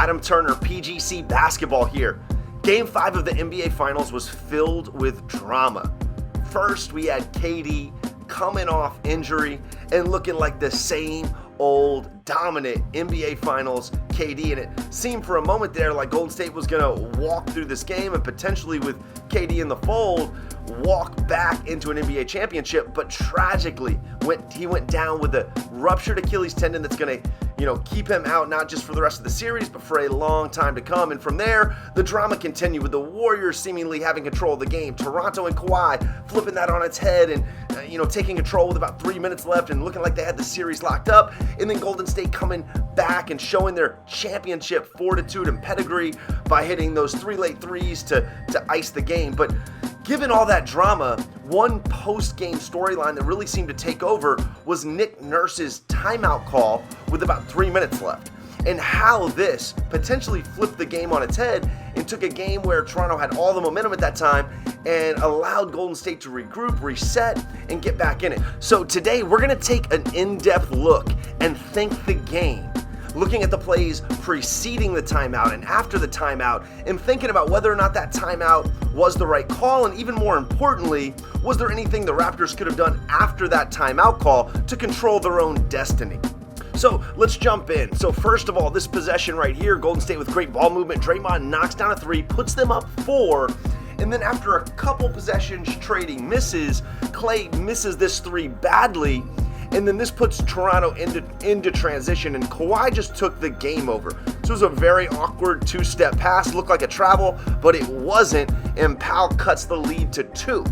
Adam Turner, PGC Basketball here. Game 5 of the NBA Finals was filled with drama. First, we had KD coming off injury and looking like the same old dominant NBA Finals KD, and it seemed for a moment there like Golden State was going to walk through this game and potentially, with KD in the fold, walk back into an NBA championship. But tragically, he went down with a ruptured Achilles tendon that's going to keep him out not just for the rest of the series, but for a long time to come. And from there, the drama continued with the Warriors seemingly having control of the game. Toronto and Kawhi flipping that on its head and, taking control with about 3 minutes left and looking like they had the series locked up. And then Golden State coming back and showing their championship fortitude and pedigree by hitting those 3 late threes to ice the game. But given all that drama, one post-game storyline that really seemed to take over was Nick Nurse's timeout call with about 3 minutes left, and how this potentially flipped the game on its head and took a game where Toronto had all the momentum at that time and allowed Golden State to regroup, reset, and get back in it. So today we're going to take an in-depth look and think the game, looking at the plays preceding the timeout and after the timeout, and thinking about whether or not that timeout was the right call, and even more importantly, was there anything the Raptors could have done after that timeout call to control their own destiny? So let's jump in. So first of all, this possession right here, Golden State with great ball movement. Draymond knocks down a 3, puts them up 4, and then after a couple possessions trading misses, Clay misses this 3 badly. And then this puts Toronto into transition, and Kawhi just took the game over. So it was a very awkward 2-step pass, looked like a travel, but it wasn't, and Powell cuts the lead to 2.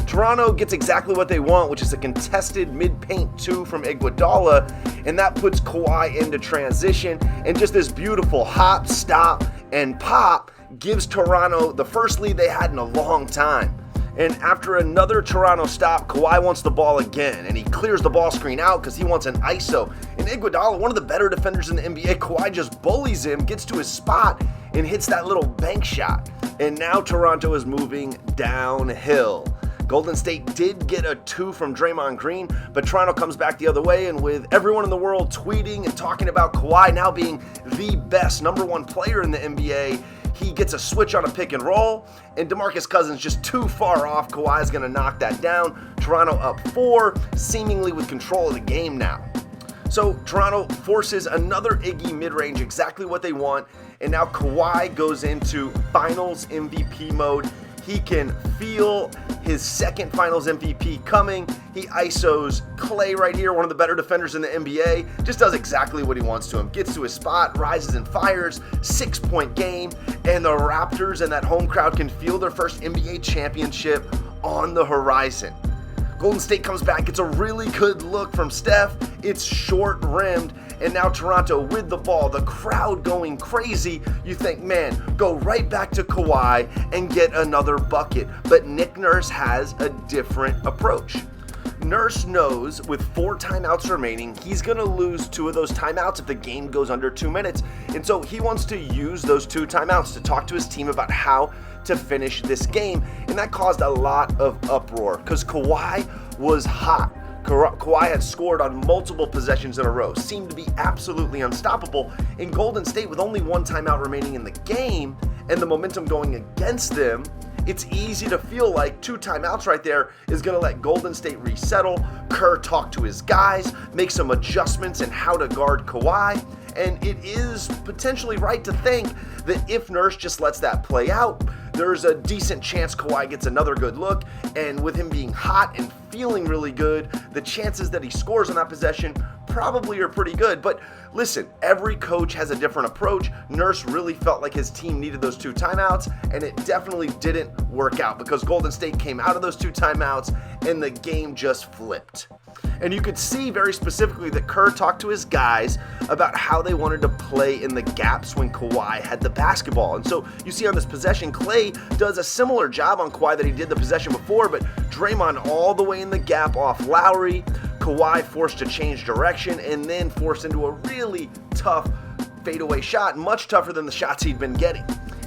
Toronto gets exactly what they want, which is a contested mid-paint 2 from Iguodala, and that puts Kawhi into transition, and just this beautiful hop, stop, and pop gives Toronto the first lead they had in a long time. And after another Toronto stop, Kawhi wants the ball again, and he clears the ball screen out because he wants an ISO. And Iguodala, one of the better defenders in the NBA, Kawhi just bullies him, gets to his spot, and hits that little bank shot. And now Toronto is moving downhill. Golden State did get a 2 from Draymond Green, but Toronto comes back the other way, and with everyone in the world tweeting and talking about Kawhi now being the best number 1 player in the NBA, he gets a switch on a pick and roll, and DeMarcus Cousins just too far off. Kawhi's going to knock that down. Toronto up 4, seemingly with control of the game now. So Toronto forces another Iggy mid-range, exactly what they want, and now Kawhi goes into Finals MVP mode. He can feel his second Finals MVP coming. He ISOs Clay right here, one of the better defenders in the NBA. Just does exactly what he wants to him. Gets to his spot, rises and fires. 6-point game. And the Raptors and that home crowd can feel their first NBA championship on the horizon. Golden State comes back, gets a really good look from Steph. It's short-rimmed, and now Toronto with the ball, the crowd going crazy. You think, man, go right back to Kawhi and get another bucket. But Nick Nurse has a different approach. Nurse knows with 4 timeouts remaining, he's going to lose 2 of those timeouts if the game goes under 2 minutes. And so he wants to use those 2 timeouts to talk to his team about how to finish this game. And that caused a lot of uproar because Kawhi was hot. Kawhi had scored on multiple possessions in a row, seemed to be absolutely unstoppable. In Golden State, with only 1 timeout remaining in the game and the momentum going against them, it's easy to feel like 2 timeouts right there is going to let Golden State resettle. Kerr talk to his guys, make some adjustments in how to guard Kawhi. And it is potentially right to think that if Nurse just lets that play out, there's a decent chance Kawhi gets another good look. And with him being hot and feeling really good, the chances that he scores on that possession probably are pretty good. But listen, every coach has a different approach. Nurse really felt like his team needed those 2 timeouts, and it definitely didn't work out because Golden State came out of those 2 timeouts and the game just flipped. And you could see very specifically that Kerr talked to his guys about how they wanted to play in the gaps when Kawhi had the basketball. And so you see on this possession, Clay does a similar job on Kawhi that he did the possession before, but Draymond all the way in the gap off Lowry. Kawhi forced to change direction and then forced into a really tough fadeaway shot, much tougher than the shots he'd been getting.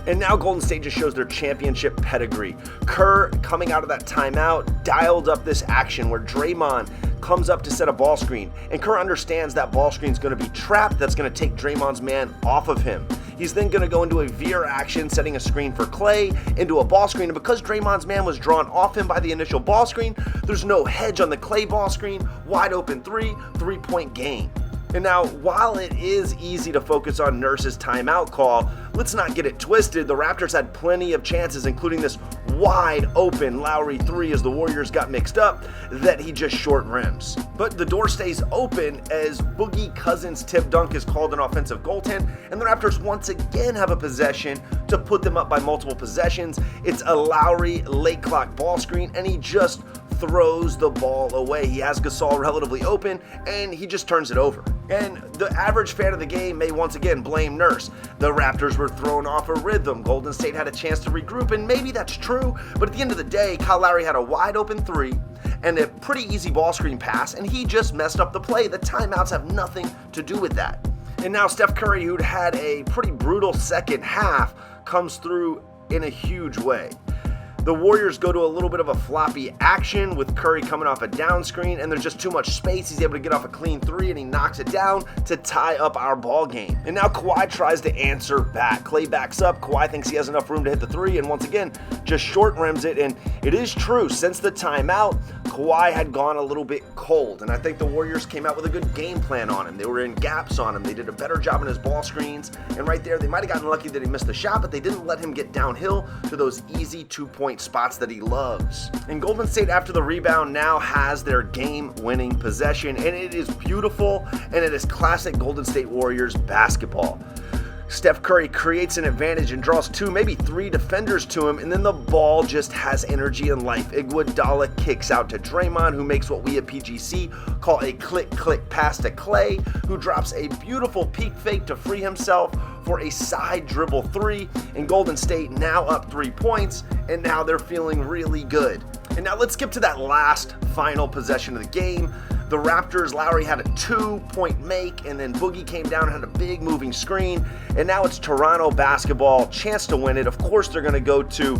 And now Golden State just shows their championship pedigree. Kerr, coming out of that timeout, dialed up this action where Draymond comes up to set a ball screen. And Kerr understands that ball screen is going to be trapped. That's going to take Draymond's man off of him. He's then going to go into a veer action, setting a screen for Klay, into a ball screen, and because Draymond's man was drawn off him by the initial ball screen, there's no hedge on the Klay ball screen, wide open three-point game. And now, while it is easy to focus on Nurse's timeout call, let's not get it twisted. The Raptors had plenty of chances, including this wide open Lowry 3 as the Warriors got mixed up, that he just short rims. But the door stays open as Boogie Cousins' tip dunk is called an offensive goaltend, and the Raptors once again have a possession to put them up by multiple possessions. It's a Lowry late clock ball screen, and he just throws the ball away. He has Gasol relatively open, and he just turns it over. And the average fan of the game may once again blame Nurse. The Raptors were thrown off a rhythm. Golden State had a chance to regroup, and maybe that's true, but at the end of the day, Kyle Lowry had a wide open 3 and a pretty easy ball screen pass, and he just messed up the play. The timeouts have nothing to do with that. And now Steph Curry, who'd had a pretty brutal second half, comes through in a huge way. The Warriors go to a little bit of a floppy action with Curry coming off a down screen, and there's just too much space. He's able to get off a clean 3, and he knocks it down to tie up our ball game. And now Kawhi tries to answer back. Klay backs up. Kawhi thinks he has enough room to hit the 3, and once again, just short rims it. And it is true, since the timeout, Kawhi had gone a little bit cold, and I think the Warriors came out with a good game plan on him. They were in gaps on him. They did a better job in his ball screens, and right there, they might have gotten lucky that he missed the shot, but they didn't let him get downhill to those easy 2-point spots that he loves. And Golden State, after the rebound, now has their game-winning possession, and it is beautiful, and it is classic Golden State Warriors basketball. Steph Curry creates an advantage and draws 2, maybe 3 defenders to him, and then the ball just has energy and life. Iguodala kicks out to Draymond, who makes what we at PGC call a click-click pass to Klay, who drops a beautiful peek fake to free himself for a side dribble 3, and Golden State now up 3 points, and now they're feeling really good. And now let's skip to that last final possession of the game. The Raptors, Lowry had a 2-point make, and then Boogie came down and had a big moving screen, and now it's Toronto basketball, chance to win it. Of course, they're going to go to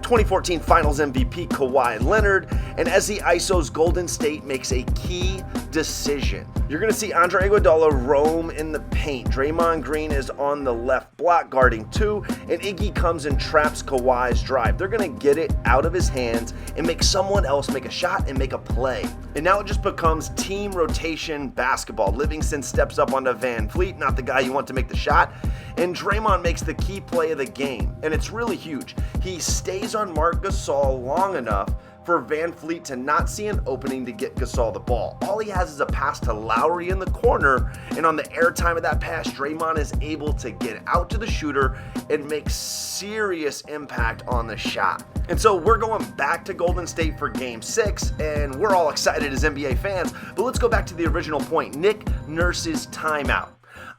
2014 Finals MVP Kawhi Leonard, and as he ISOs, Golden State makes a key decision. You're going to see Andre Iguodala roam in the paint. Draymond Green is on the left block guarding 2, and Iggy comes and traps Kawhi's drive. They're going to get it out of his hands and make someone else make a shot and make a play. And now it just becomes team rotation basketball. Livingston steps up onto Van Fleet, not the guy you want to make the shot, and Draymond makes the key play of the game, and it's really huge. He stays on Marc Gasol long enough for Van Fleet to not see an opening to get Gasol the ball. All he has is a pass to Lowry in the corner, and on the airtime of that pass, Draymond is able to get out to the shooter and make serious impact on the shot. And so we're going back to Golden State for Game 6, and we're all excited as NBA fans, but let's go back to the original point, Nick Nurse's timeout.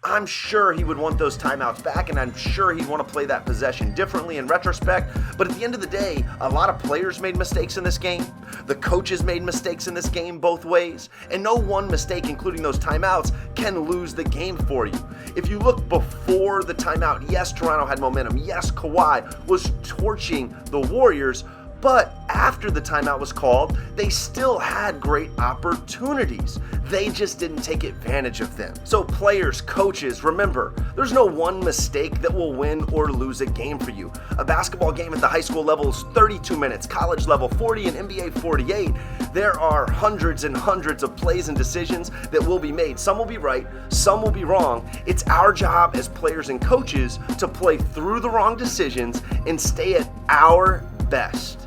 I'm sure he would want those timeouts back, and I'm sure he'd want to play that possession differently in retrospect. But at the end of the day, a lot of players made mistakes in this game. The coaches made mistakes in this game both ways. And no one mistake, including those timeouts, can lose the game for you. If you look before the timeout, yes, Toronto had momentum. Yes, Kawhi was torching the Warriors. But after the timeout was called, they still had great opportunities. They just didn't take advantage of them. So players, coaches, remember, there's no one mistake that will win or lose a game for you. A basketball game at the high school level is 32 minutes, college level 40, and NBA 48. There are hundreds and hundreds of plays and decisions that will be made. Some will be right, some will be wrong. It's our job as players and coaches to play through the wrong decisions and stay at our best.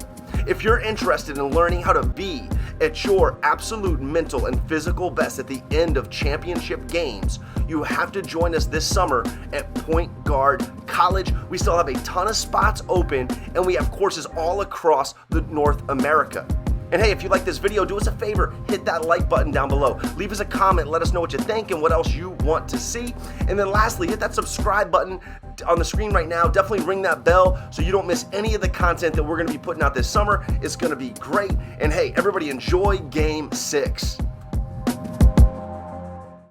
If you're interested in learning how to be at your absolute mental and physical best at the end of championship games, you have to join us this summer at Point Guard College. We still have a ton of spots open, and we have courses all across North America. And hey, if you like this video, do us a favor, hit that like button down below. Leave us a comment, let us know what you think and what else you want to see. And then lastly, hit that subscribe button on the screen right now. Definitely ring that bell so you don't miss any of the content that we're going to be putting out this summer. It's going to be great. And hey, everybody enjoy Game 6.